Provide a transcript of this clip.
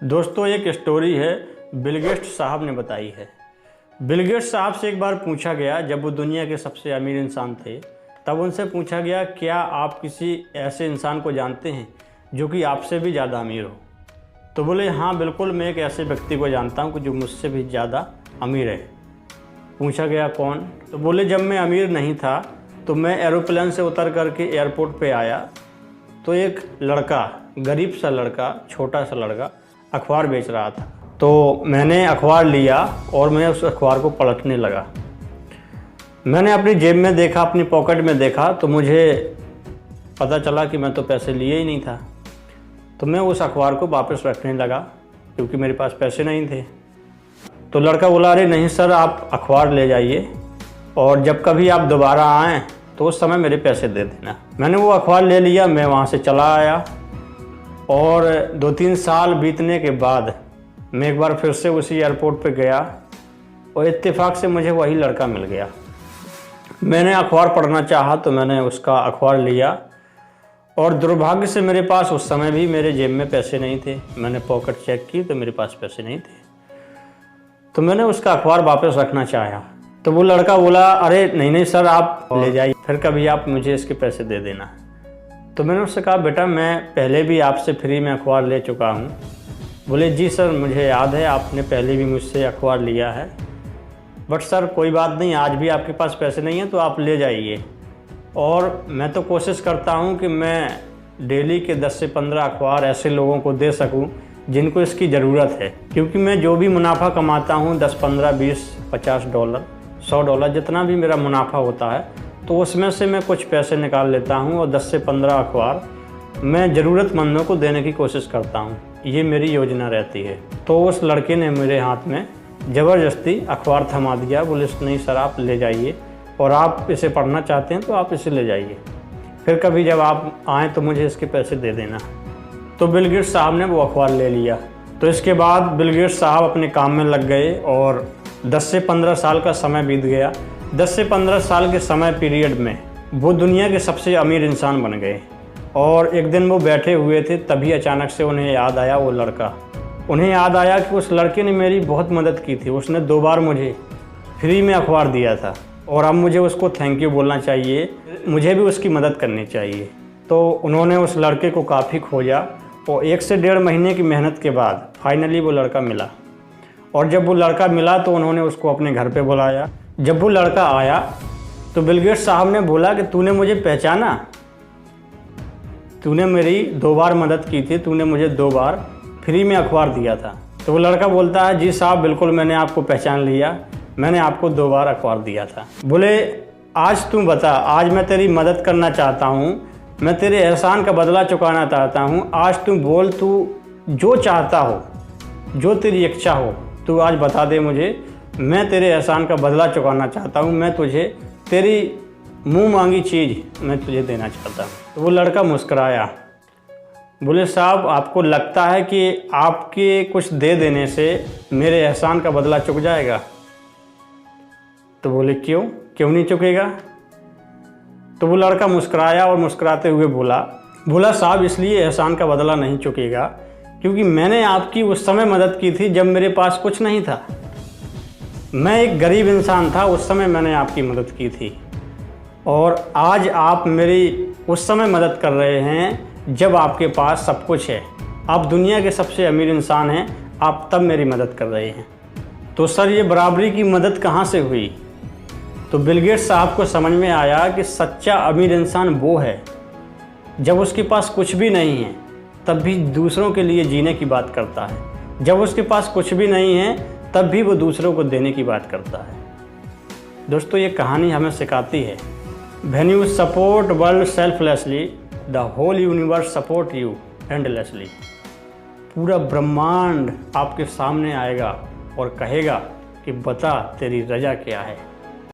दोस्तों एक स्टोरी है बिल गेट्स साहब ने बताई है। बिल गेट्स साहब से एक बार पूछा गया, जब वो दुनिया के सबसे अमीर इंसान थे, तब उनसे पूछा गया, क्या आप किसी ऐसे इंसान को जानते हैं जो कि आपसे भी ज़्यादा अमीर हो? तो बोले हाँ बिल्कुल, मैं एक ऐसे व्यक्ति को जानता हूँ जो मुझसे भी ज़्यादा अमीर है। पूछा गया कौन? तो बोले जब मैं अमीर नहीं था तो मैं एरोप्लेन से उतर करके एयरपोर्ट पे आया तो एक लड़का, गरीब सा लड़का, छोटा सा लड़का अखबार बेच रहा था। तो मैंने अखबार लिया और मैं उस अखबार को पलटने लगा। मैंने अपनी जेब में देखा, अपनी पॉकेट में देखा, तो मुझे पता चला कि मैं तो पैसे लिए ही नहीं था। तो मैं उस अखबार को वापस रखने लगा क्योंकि मेरे पास पैसे नहीं थे। तो लड़का बोला, अरे नहीं सर, आप अखबार ले जाइए और जब कभी आप दोबारा आएँ तो उस समय मेरे पैसे दे देना। मैंने वो अखबार ले लिया, मैं वहाँ से चला आया और 2-3 साल बीतने के बाद मैं एक बार फिर से उसी एयरपोर्ट पे गया और इत्तेफाक से मुझे वही लड़का मिल गया। मैंने अखबार पढ़ना चाहा तो मैंने उसका अखबार लिया और दुर्भाग्य से मेरे पास उस समय भी मेरे जेब में पैसे नहीं थे। मैंने पॉकेट चेक की तो मेरे पास पैसे नहीं थे। तो मैंने उसका अखबार वापस रखना चाहा तो वो लड़का बोला, अरे नहीं सर, आप ले जाइए, फिर कभी आप मुझे इसके पैसे दे देना। तो मैंने उससे कहा, बेटा मैं पहले भी आपसे फ्री में अखबार ले चुका हूँ। बोले जी सर, मुझे याद है, आपने पहले भी मुझसे अखबार लिया है, बट सर कोई बात नहीं, आज भी आपके पास पैसे नहीं हैं तो आप ले जाइए। और मैं तो कोशिश करता हूँ कि मैं डेली के 10 से 15 अखबार ऐसे लोगों को दे सकूँ जिनको इसकी ज़रूरत है, क्योंकि मैं जो भी मुनाफा कमाता हूँ 10, 15, 20, $50, $100, जितना भी मेरा मुनाफा होता है, तो उसमें से मैं कुछ पैसे निकाल लेता हूँ और 10 से 15 अखबार मैं ज़रूरतमंदों को देने की कोशिश करता हूँ। ये मेरी योजना रहती है। तो उस लड़के ने मेरे हाथ में ज़बरदस्ती अखबार थमा दिया। बोले नहीं सर, आप ले जाइए और आप इसे पढ़ना चाहते हैं तो आप इसे ले जाइए, फिर कभी जब आप आएँ तो मुझे इसके पैसे दे देना। तो बिल गेट्स साहब ने वो अखबार ले लिया। तो इसके बाद बिल गेट्स साहब अपने काम में लग गए और 10 से 15 साल का समय बीत गया। 10 से 15 साल के समय पीरियड में वो दुनिया के सबसे अमीर इंसान बन गए। और एक दिन वो बैठे हुए थे, तभी अचानक से उन्हें याद आया, वो लड़का, उन्हें याद आया कि उस लड़के ने मेरी बहुत मदद की थी। उसने 2 बार मुझे फ्री में अखबार दिया था और अब मुझे उसको थैंक यू बोलना चाहिए, मुझे भी उसकी मदद करनी चाहिए। तो उन्होंने उस लड़के को काफ़ी खोजा और 1 से 1.5 महीने की मेहनत के बाद फाइनली वो लड़का मिला। और जब वो लड़का मिला तो उन्होंने उसको अपने घर पे बुलाया। जब वो लड़का आया तो बिल गेट्स साहब ने बोला कि तूने मुझे पहचाना? तूने मेरी 2 बार मदद की थी, तूने मुझे 2 बार फ्री में अखबार दिया था। तो वो लड़का बोलता है, जी साहब बिल्कुल, मैंने आपको पहचान लिया, मैंने आपको 2 बार अखबार दिया था। बोले आज तू बता, आज मैं तेरी मदद करना चाहता हूँ, मैं तेरे एहसान का बदला चुकाना चाहता हूँ। आज तू बोल, तू जो चाहता हो, जो तेरी इच्छा हो, तू आज बता दे मुझे, मैं तेरे एहसान का बदला चुकाना चाहता हूँ, मैं तुझे तेरी मुंह मांगी चीज़ मैं तुझे देना चाहता हूँ। तो वो लड़का मुस्कराया। बोले साहब, आपको लगता है कि आपके कुछ दे देने से मेरे एहसान का बदला चुक जाएगा? तो बोले क्यों नहीं चुकेगा? तो वो लड़का मुस्कराया और मुस्कुराते हुए बोला साहब, इसलिए एहसान का बदला नहीं चुकेगा क्योंकि मैंने आपकी उस समय मदद की थी जब मेरे पास कुछ नहीं था। मैं एक गरीब इंसान था, उस समय मैंने आपकी मदद की थी। और आज आप मेरी उस समय मदद कर रहे हैं जब आपके पास सब कुछ है। आप दुनिया के सबसे अमीर इंसान हैं, आप तब मेरी मदद कर रहे हैं। तो सर, ये बराबरी की मदद कहाँ से हुई? तो बिल गेट्स साहब को समझ में आया कि सच्चा अमीर इंसान वो है जब उसके पास कुछ भी नहीं है तब भी दूसरों के लिए जीने की बात करता है। जब उसके पास कुछ भी नहीं है तब भी वो दूसरों को देने की बात करता है। दोस्तों, ये कहानी हमें सिखाती है, when you support world selflessly, the whole universe support you endlessly. पूरा ब्रह्मांड आपके सामने आएगा और कहेगा कि बता तेरी रजा क्या है।